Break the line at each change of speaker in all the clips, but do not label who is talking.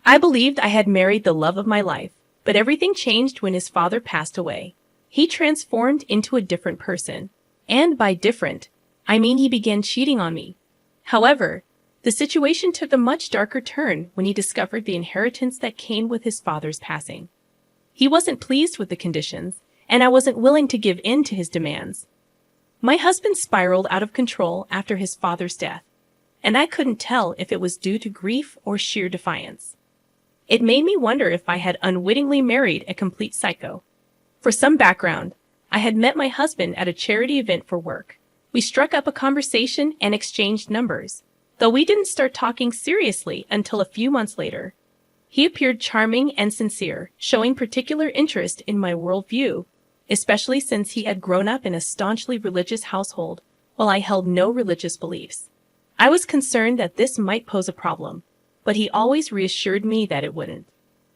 I believed I had married the love of my life, but everything changed when his father passed away. He transformed into a different person. And by different, I mean he began cheating on me. However, the situation took a much darker turn when he discovered the inheritance that came with his father's passing. He wasn't pleased with the conditions, and I wasn't willing to give in to his demands. My husband spiraled out of control after his father's death, and I couldn't tell if it was due to grief or sheer defiance. It made me wonder if I had unwittingly married a complete psycho. For some background, I had met my husband at a charity event for work. We struck up a conversation and exchanged numbers, though we didn't start talking seriously until a few months later. He appeared charming and sincere, showing particular interest in my worldview, especially since he had grown up in a staunchly religious household, while I held no religious beliefs. I was concerned that this might pose a problem, but he always reassured me that it wouldn't.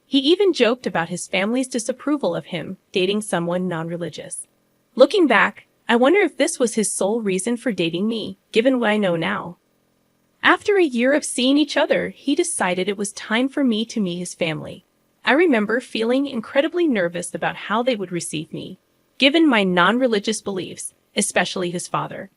He even joked about his family's disapproval of him dating someone non-religious. Looking back, I wonder if this was his sole reason for dating me, given what I know now. After a year of seeing each other, he decided it was time for me to meet his family. I remember feeling incredibly nervous about how they would receive me, given my non-religious beliefs, especially his father.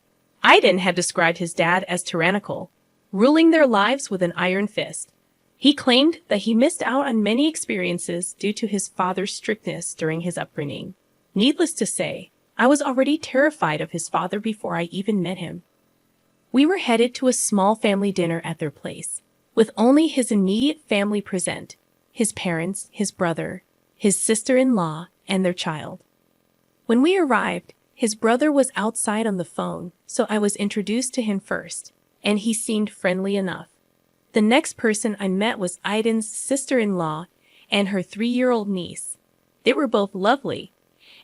Aiden had described his dad as tyrannical, ruling their lives with an iron fist. He claimed that he missed out on many experiences due to his father's strictness during his upbringing. Needless to say, I was already terrified of his father before I even met him. We were headed to a small family dinner at their place, with only his immediate family present: his parents, his brother, his sister-in-law, and their child. When we arrived, his brother was outside on the phone, so I was introduced to him first, and he seemed friendly enough. The next person I met was Aiden's sister-in-law and her 3-year-old niece. They were both lovely,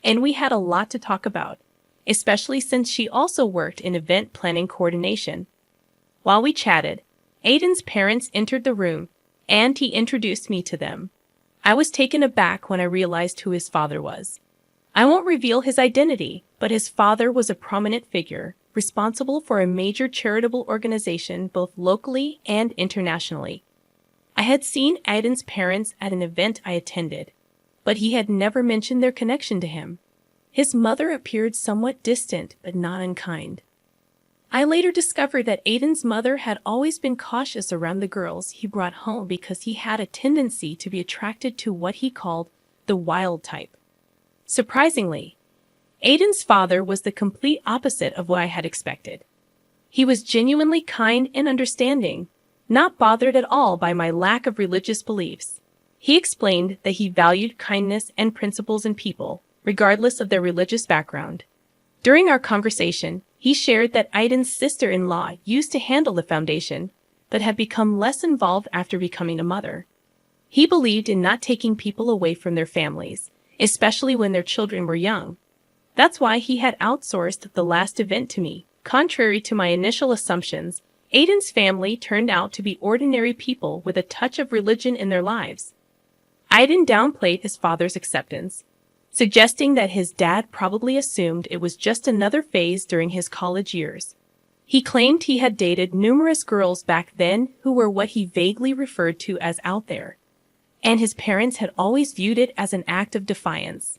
and we had a lot to talk about, especially since she also worked in event planning coordination. While we chatted, Aiden's parents entered the room, and he introduced me to them. I was taken aback when I realized who his father was. I won't reveal his identity, but his father was a prominent figure, responsible for a major charitable organization both locally and internationally. I had seen Aiden's parents at an event I attended, but he had never mentioned their connection to him. His mother appeared somewhat distant but not unkind. I later discovered that Aiden's mother had always been cautious around the girls he brought home because he had a tendency to be attracted to what he called the wild type. Surprisingly, Aiden's father was the complete opposite of what I had expected. He was genuinely kind and understanding, not bothered at all by my lack of religious beliefs. He explained that he valued kindness and principles in people, regardless of their religious background. During our conversation, he shared that Aiden's sister-in-law used to handle the foundation, but had become less involved after becoming a mother. He believed in not taking people away from their families, especially when their children were young. That's why he had outsourced the last event to me. Contrary to my initial assumptions, Aiden's family turned out to be ordinary people with a touch of religion in their lives. Aiden downplayed his father's acceptance, suggesting that his dad probably assumed it was just another phase during his college years. He claimed he had dated numerous girls back then who were what he vaguely referred to as out there, and his parents had always viewed it as an act of defiance.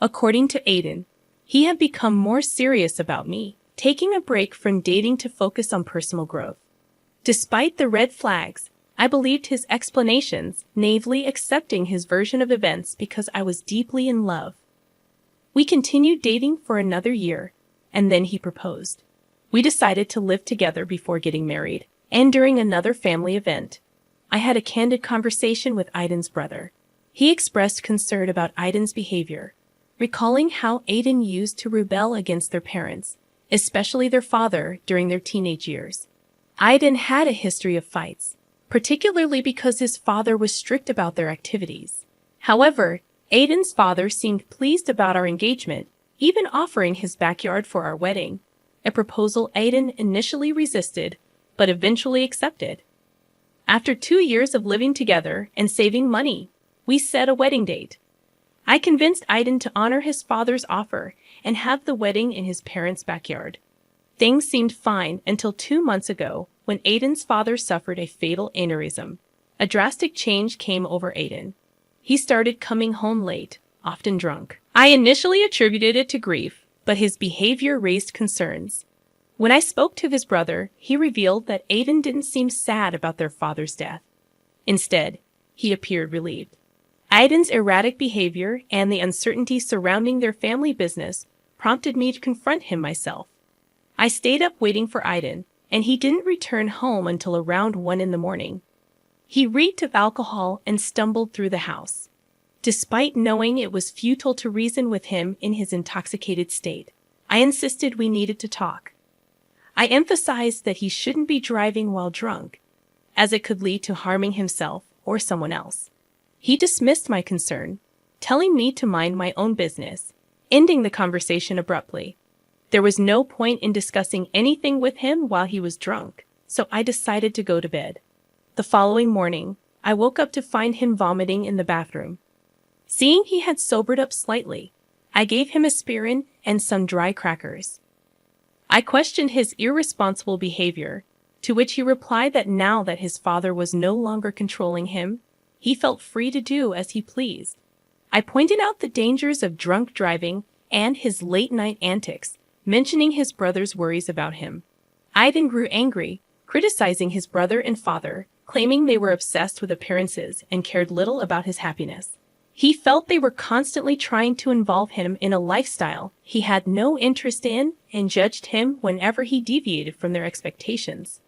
According to Aiden, he had become more serious about me, taking a break from dating to focus on personal growth. Despite the red flags, I believed his explanations, naively accepting his version of events because I was deeply in love. We continued dating for another year, and then he proposed. We decided to live together before getting married, and during another family event, I had a candid conversation with Aiden's brother. He expressed concern about Aiden's behavior, recalling how Aiden used to rebel against their parents, especially their father, during their teenage years. Aiden had a history of fights, particularly because his father was strict about their activities. However, Aiden's father seemed pleased about our engagement, even offering his backyard for our wedding, a proposal Aiden initially resisted, but eventually accepted. After 2 years of living together and saving money, we set a wedding date. I convinced Aiden to honor his father's offer and have the wedding in his parents' backyard. Things seemed fine until 2 months ago when Aiden's father suffered a fatal aneurysm. A drastic change came over Aiden. He started coming home late, often drunk. I initially attributed it to grief, but his behavior raised concerns. When I spoke to his brother, he revealed that Aiden didn't seem sad about their father's death. Instead, he appeared relieved. Aiden's erratic behavior and the uncertainty surrounding their family business prompted me to confront him myself. I stayed up waiting for Aiden, and he didn't return home until around 1 in the morning. He reeked of alcohol and stumbled through the house. Despite knowing it was futile to reason with him in his intoxicated state, I insisted we needed to talk. I emphasized that he shouldn't be driving while drunk, as it could lead to harming himself or someone else. He dismissed my concern, telling me to mind my own business, ending the conversation abruptly. There was no point in discussing anything with him while he was drunk, so I decided to go to bed. The following morning, I woke up to find him vomiting in the bathroom. Seeing he had sobered up slightly, I gave him aspirin and some dry crackers. I questioned his irresponsible behavior, to which he replied that now that his father was no longer controlling him, he felt free to do as he pleased. I pointed out the dangers of drunk driving and his late-night antics, mentioning his brother's worries about him. Aiden grew angry, criticizing his brother and father, claiming they were obsessed with appearances and cared little about his happiness. He felt they were constantly trying to involve him in a lifestyle he had no interest in and judged him whenever he deviated from their expectations.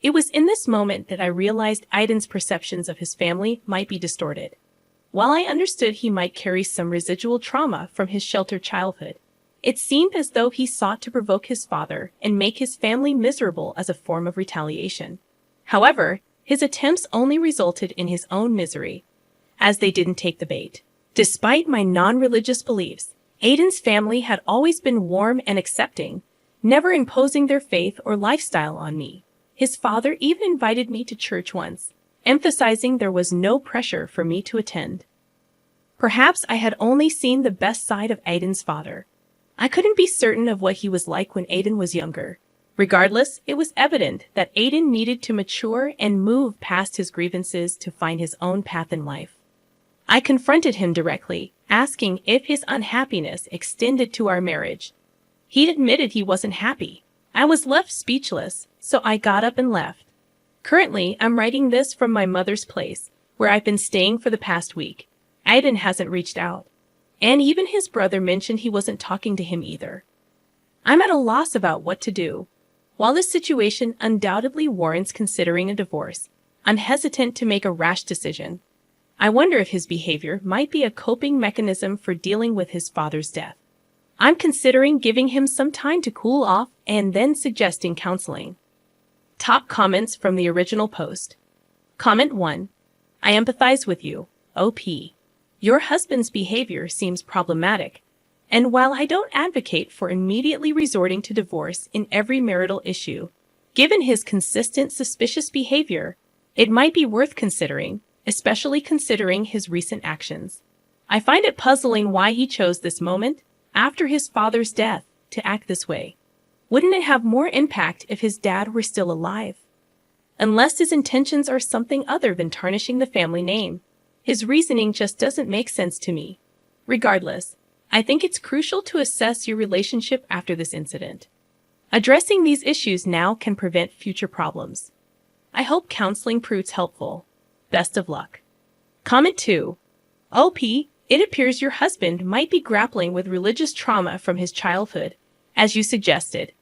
It was in this moment that I realized Aiden's perceptions of his family might be distorted. While I understood he might carry some residual trauma from his sheltered childhood, it seemed as though he sought to provoke his father and make his family miserable as a form of retaliation. However, his attempts only resulted in his own misery, as they didn't take the bait. Despite my non-religious beliefs, Aiden's family had always been warm and accepting, never imposing their faith or lifestyle on me. His father even invited me to church once, emphasizing there was no pressure for me to attend. Perhaps I had only seen the best side of Aiden's father. I couldn't be certain of what he was like when Aiden was younger. Regardless, it was evident that Aiden needed to mature and move past his grievances to find his own path in life. I confronted him directly, asking if his unhappiness extended to our marriage. He admitted he wasn't happy. I was left speechless, so I got up and left. Currently, I'm writing this from my mother's place, where I've been staying for the past week. Aiden hasn't reached out. And even his brother mentioned he wasn't talking to him either. I'm at a loss about what to do. While this situation undoubtedly warrants considering a divorce, I'm hesitant to make a rash decision. I wonder if his behavior might be a coping mechanism for dealing with his father's death. I'm considering giving him some time to cool off and then suggesting counseling. Top comments from the original post. Comment 1. I empathize with you, OP. Your husband's behavior seems problematic, and while I don't advocate for immediately resorting to divorce in every marital issue, given his consistent suspicious behavior, it might be worth considering, especially considering his recent actions. I find it puzzling why he chose this moment, after his father's death, to act this way. Wouldn't it have more impact if his dad were still alive? Unless his intentions are something other than tarnishing the family name, his reasoning just doesn't make sense to me. Regardless, I think it's crucial to assess your relationship after this incident. Addressing these issues now can prevent future problems. I hope counseling proves helpful. Best of luck. Comment 2. OP, it appears your husband might be grappling with religious trauma from his childhood, as you suggested.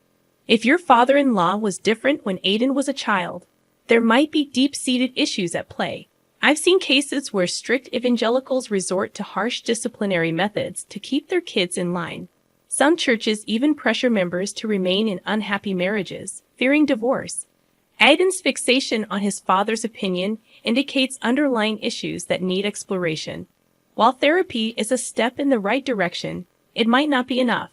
If your father-in-law was different when Aiden was a child, there might be deep-seated issues at play. I've seen cases where strict evangelicals resort to harsh disciplinary methods to keep their kids in line. Some churches even pressure members to remain in unhappy marriages, fearing divorce. Aiden's fixation on his father's opinion indicates underlying issues that need exploration. While therapy is a step in the right direction, it might not be enough.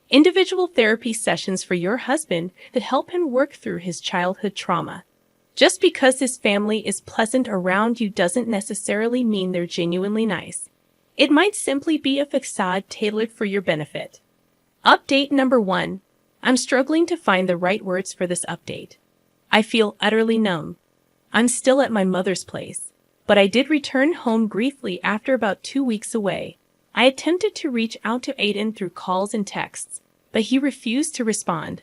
Individual therapy sessions for your husband could help him work through his childhood trauma. Just because his family is pleasant around you doesn't necessarily mean they're genuinely nice. It might simply be a facade tailored for your benefit. Update number 1. I'm struggling to find the right words for this update. I feel utterly numb. I'm still at my mother's place, but I did return home briefly after about 2 weeks away. I attempted to reach out to Aiden through calls and texts, but he refused to respond.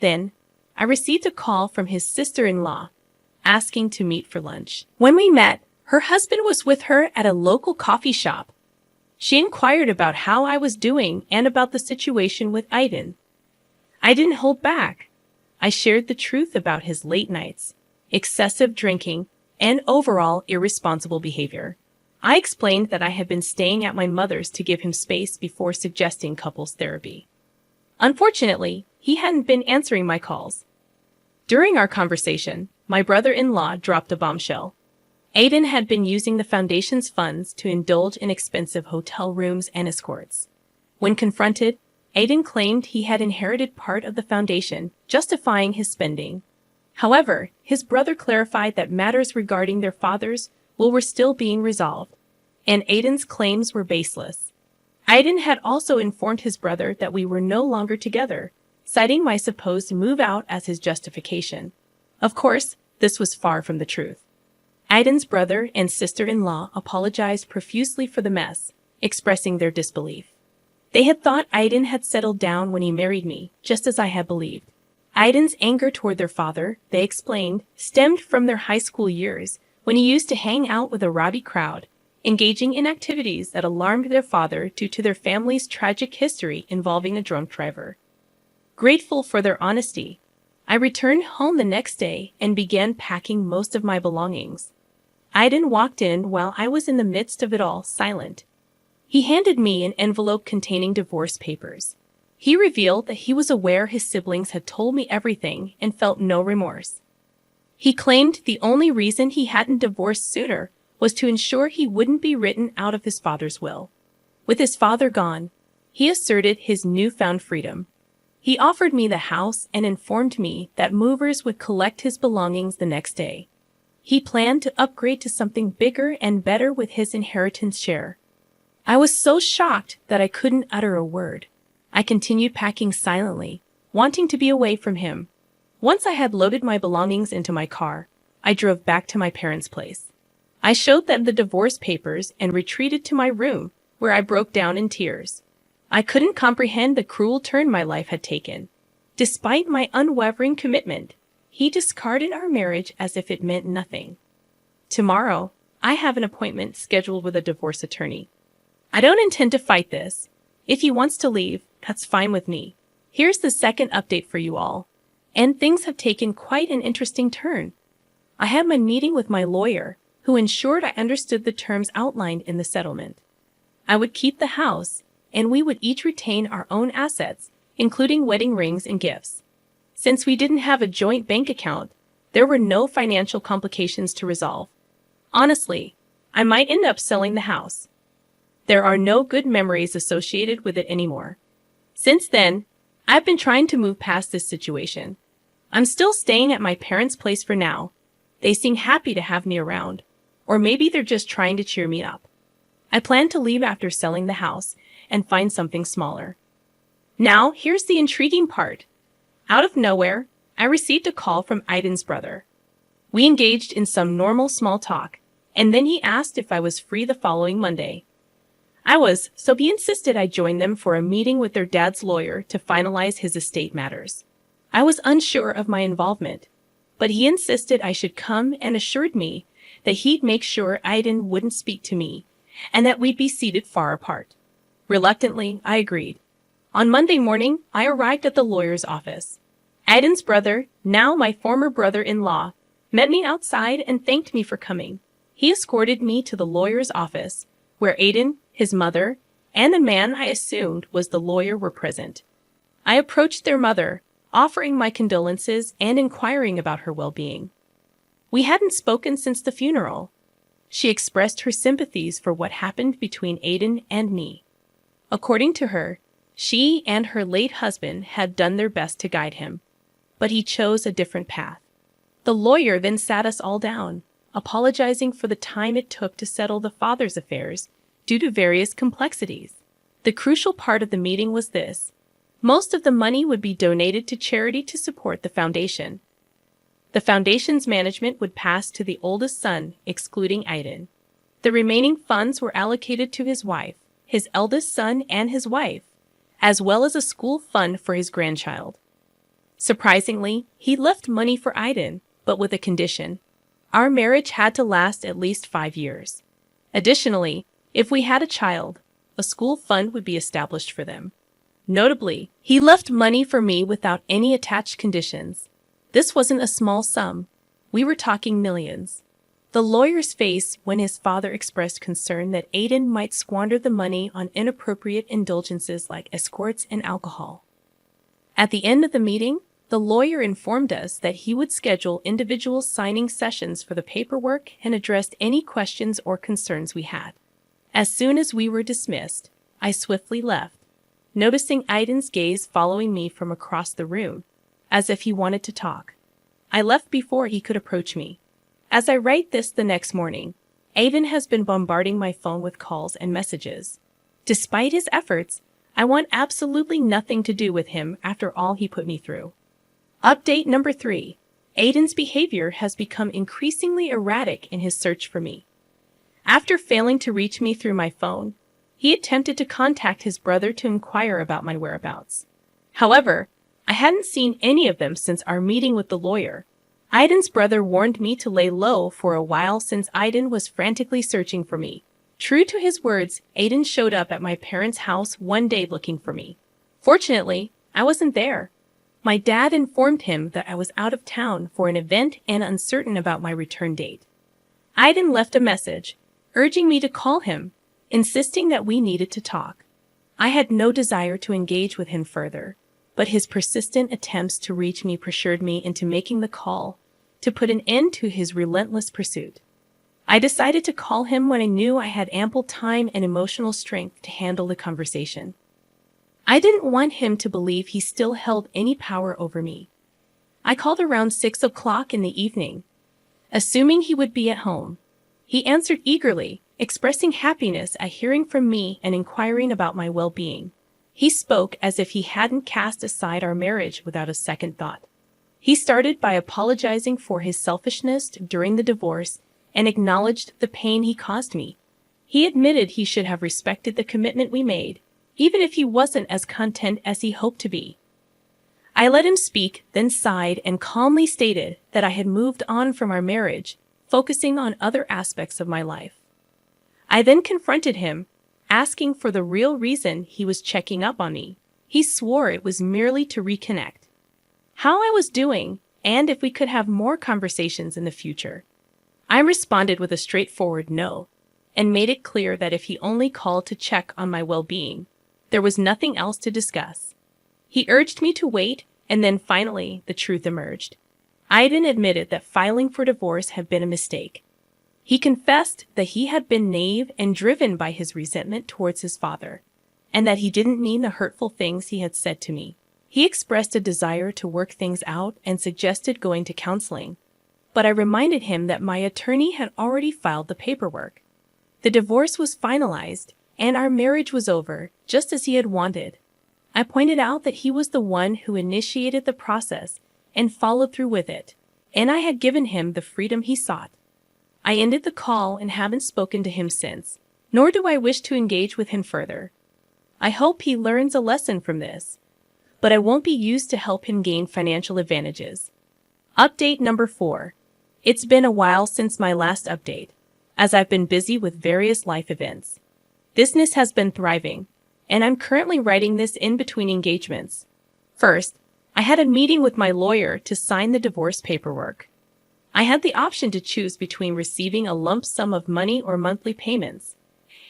Then, I received a call from his sister-in-law, asking to meet for lunch. When we met, her husband was with her at a local coffee shop. She inquired about how I was doing and about the situation with Aiden. I didn't hold back. I shared the truth about his late nights, excessive drinking, and overall irresponsible behavior. I explained that I had been staying at my mother's to give him space before suggesting couples therapy. Unfortunately, he hadn't been answering my calls. During our conversation, my brother-in-law dropped a bombshell. Aiden had been using the foundation's funds to indulge in expensive hotel rooms and escorts. When confronted, Aiden claimed he had inherited part of the foundation, justifying his spending. However, his brother clarified that matters regarding their father's will were still being resolved, and Aiden's claims were baseless. Aiden had also informed his brother that we were no longer together, citing my supposed move out as his justification. Of course, this was far from the truth. Aiden's brother and sister-in-law apologized profusely for the mess, expressing their disbelief. They had thought Aiden had settled down when he married me, just as I had believed. Aiden's anger toward their father, they explained, stemmed from their high school years, when he used to hang out with a rowdy crowd, engaging in activities that alarmed their father due to their family's tragic history involving a drunk driver. Grateful for their honesty, I returned home the next day and began packing most of my belongings. Aiden walked in while I was in the midst of it all, silent. He handed me an envelope containing divorce papers. He revealed that he was aware his siblings had told me everything and felt no remorse. He claimed the only reason he hadn't divorced sooner was to ensure he wouldn't be written out of his father's will. With his father gone, he asserted his newfound freedom. He offered me the house and informed me that movers would collect his belongings the next day. He planned to upgrade to something bigger and better with his inheritance share. I was so shocked that I couldn't utter a word. I continued packing silently, wanting to be away from him. Once I had loaded my belongings into my car, I drove back to my parents' place. I showed them the divorce papers and retreated to my room, where I broke down in tears. I couldn't comprehend the cruel turn my life had taken. Despite my unwavering commitment, he discarded our marriage as if it meant nothing. Tomorrow, I have an appointment scheduled with a divorce attorney. I don't intend to fight this. If he wants to leave, that's fine with me. Here's the second update for you all. And things have taken quite an interesting turn. I had my meeting with my lawyer, who ensured I understood the terms outlined in the settlement. I would keep the house, and we would each retain our own assets, including wedding rings and gifts. Since we didn't have a joint bank account, there were no financial complications to resolve. Honestly, I might end up selling the house. There are no good memories associated with it anymore. Since then, I've been trying to move past this situation. I'm still staying at my parents' place for now. They seem happy to have me around, or maybe they're just trying to cheer me up. I plan to leave after selling the house and find something smaller. Now, here's the intriguing part. Out of nowhere, I received a call from Aiden's brother. We engaged in some normal small talk, and then he asked if I was free the following Monday. I was, so he insisted I join them for a meeting with their dad's lawyer to finalize his estate matters. I was unsure of my involvement, but he insisted I should come and assured me that he'd make sure Aiden wouldn't speak to me and that we'd be seated far apart. Reluctantly, I agreed. On Monday morning, I arrived at the lawyer's office. Aiden's brother, now my former brother-in-law, met me outside and thanked me for coming. He escorted me to the lawyer's office, where Aiden, his mother, and the man I assumed was the lawyer were present. I approached their mother, offering my condolences and inquiring about her well-being. We hadn't spoken since the funeral. She expressed her sympathies for what happened between Aiden and me. According to her, she and her late husband had done their best to guide him, but he chose a different path. The lawyer then sat us all down, apologizing for the time it took to settle the father's affairs due to various complexities. The crucial part of the meeting was this: most of the money would be donated to charity to support the foundation. The foundation's management would pass to the oldest son, excluding Aiden. The remaining funds were allocated to his wife, his eldest son and his wife, as well as a school fund for his grandchild. Surprisingly, he left money for Aiden, but with a condition. Our marriage had to last at least 5 years. Additionally, if we had a child, a school fund would be established for them. Notably, he left money for me without any attached conditions. This wasn't a small sum. We were talking millions. The lawyer's face when his father expressed concern that Aiden might squander the money on inappropriate indulgences like escorts and alcohol. At the end of the meeting, the lawyer informed us that he would schedule individual signing sessions for the paperwork and address any questions or concerns we had. As soon as we were dismissed, I swiftly left, noticing Aiden's gaze following me from across the room, as if he wanted to talk. I left before he could approach me. As I write this the next morning, Aiden has been bombarding my phone with calls and messages. Despite his efforts, I want absolutely nothing to do with him after all he put me through. Update number 3. Aiden's behavior has become increasingly erratic in his search for me. After failing to reach me through my phone, he attempted to contact his brother to inquire about my whereabouts. However, I hadn't seen any of them since our meeting with the lawyer. Aiden's brother warned me to lay low for a while since Aiden was frantically searching for me. True to his words, Aiden showed up at my parents' house one day looking for me. Fortunately, I wasn't there. My dad informed him that I was out of town for an event and uncertain about my return date. Aiden left a message, urging me to call him, insisting that we needed to talk. I had no desire to engage with him further, but his persistent attempts to reach me pressured me into making the call to put an end to his relentless pursuit. I decided to call him when I knew I had ample time and emotional strength to handle the conversation. I didn't want him to believe he still held any power over me. I called around 6 o'clock in the evening, assuming he would be at home. He answered eagerly, expressing happiness at hearing from me and inquiring about my well-being. He spoke as if he hadn't cast aside our marriage without a second thought. He started by apologizing for his selfishness during the divorce and acknowledged the pain he caused me. He admitted he should have respected the commitment we made, even if he wasn't as content as he hoped to be. I let him speak, then sighed and calmly stated that I had moved on from our marriage, focusing on other aspects of my life. I then confronted him, asking for the real reason he was checking up on me. He swore it was merely to reconnect, how I was doing, and if we could have more conversations in the future. I responded with a straightforward no, and made it clear that if he only called to check on my well-being, there was nothing else to discuss. He urged me to wait, and then finally, the truth emerged. Aiden admitted that filing for divorce had been a mistake. He confessed that he had been naive and driven by his resentment towards his father, and that he didn't mean the hurtful things he had said to me. He expressed a desire to work things out and suggested going to counseling, but I reminded him that my attorney had already filed the paperwork. The divorce was finalized, and our marriage was over, just as he had wanted. I pointed out that he was the one who initiated the process and followed through with it, and I had given him the freedom he sought. I ended the call and haven't spoken to him since, nor do I wish to engage with him further. I hope he learns a lesson from this, but I won't be used to help him gain financial advantages. Update number 4. It's been a while since my last update, as I've been busy with various life events. Business has been thriving, and I'm currently writing this in between engagements. First, I had a meeting with my lawyer to sign the divorce paperwork. I had the option to choose between receiving a lump sum of money or monthly payments,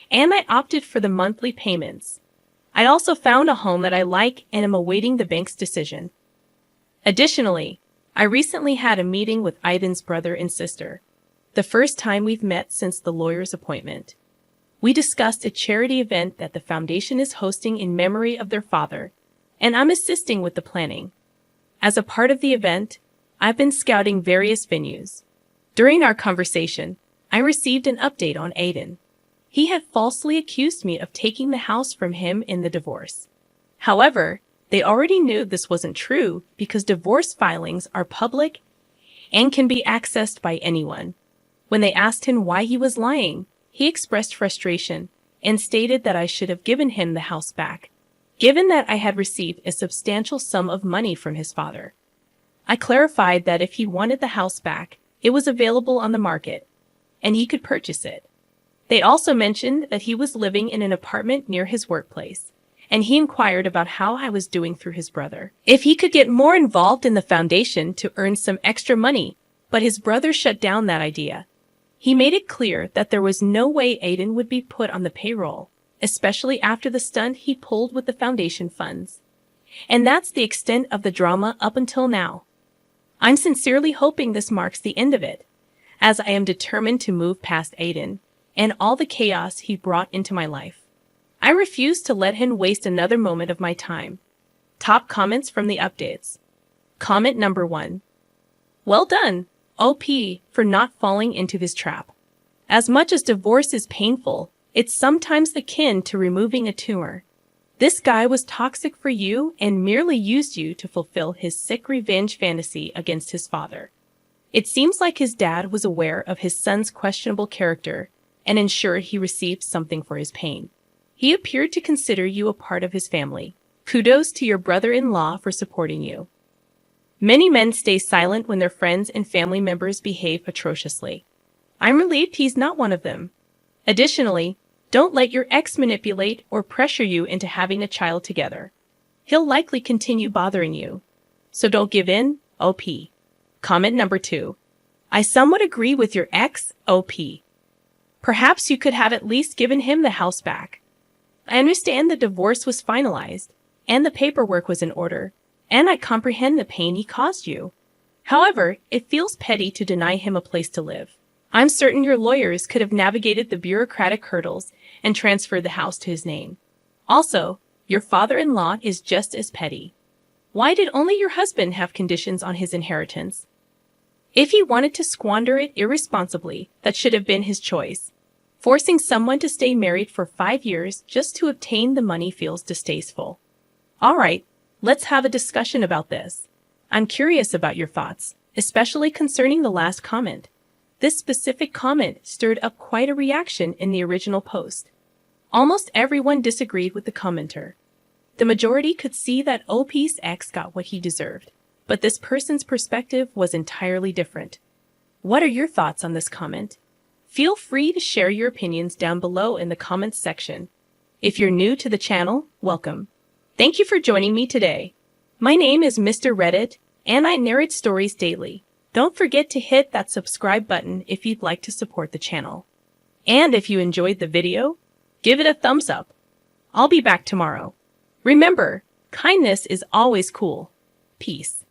and I opted for the monthly payments. I also found a home that I like and am awaiting the bank's decision. Additionally, I recently had a meeting with Aiden's brother and sister, the first time we've met since the lawyer's appointment. We discussed a charity event that the foundation is hosting in memory of their father, and I'm assisting with the planning. As a part of the event, I've been scouting various venues. During our conversation, I received an update on Aiden. He had falsely accused me of taking the house from him in the divorce. However, they already knew this wasn't true because divorce filings are public and can be accessed by anyone. When they asked him why he was lying, he expressed frustration and stated that I should have given him the house back, given that I had received a substantial sum of money from his father. I clarified that if he wanted the house back, it was available on the market, and he could purchase it. They also mentioned that he was living in an apartment near his workplace, and he inquired about how I was doing through his brother, if he could get more involved in the foundation to earn some extra money, but his brother shut down that idea. He made it clear that there was no way Aiden would be put on the payroll, especially after the stunt he pulled with the foundation funds. And that's the extent of the drama up until now. I'm sincerely hoping this marks the end of it, as I am determined to move past Aiden and all the chaos he brought into my life. I refuse to let him waste another moment of my time. Top comments from the updates. Comment number 1. Well done, OP, for not falling into his trap. As much as divorce is painful, it's sometimes akin to removing a tumor. This guy was toxic for you and merely used you to fulfill his sick revenge fantasy against his father. It seems like his dad was aware of his son's questionable character and ensured he received something for his pain. He appeared to consider you a part of his family. Kudos to your brother-in-law for supporting you. Many men stay silent when their friends and family members behave atrociously. I'm relieved he's not one of them. Additionally, don't let your ex manipulate or pressure you into having a child together. He'll likely continue bothering you. So don't give in, OP. Comment number 2. I somewhat agree with your ex, OP. Perhaps you could have at least given him the house back. I understand the divorce was finalized, and the paperwork was in order, and I comprehend the pain he caused you. However, it feels petty to deny him a place to live. I'm certain your lawyers could have navigated the bureaucratic hurdles and transferred the house to his name. Also, your father-in-law is just as petty. Why did only your husband have conditions on his inheritance? If he wanted to squander it irresponsibly, that should have been his choice. Forcing someone to stay married for 5 years just to obtain the money feels distasteful. All right, let's have a discussion about this. I'm curious about your thoughts, especially concerning the last comment. This specific comment stirred up quite a reaction in the original post. Almost everyone disagreed with the commenter. The majority could see that OP's ex got what he deserved, but this person's perspective was entirely different. What are your thoughts on this comment? Feel free to share your opinions down below in the comments section. If you're new to the channel, welcome. Thank you for joining me today. My name is Mr. Reddit, and I narrate stories daily. Don't forget to hit that subscribe button if you'd like to support the channel. And if you enjoyed the video, give it a thumbs up. I'll be back tomorrow. Remember, kindness is always cool. Peace.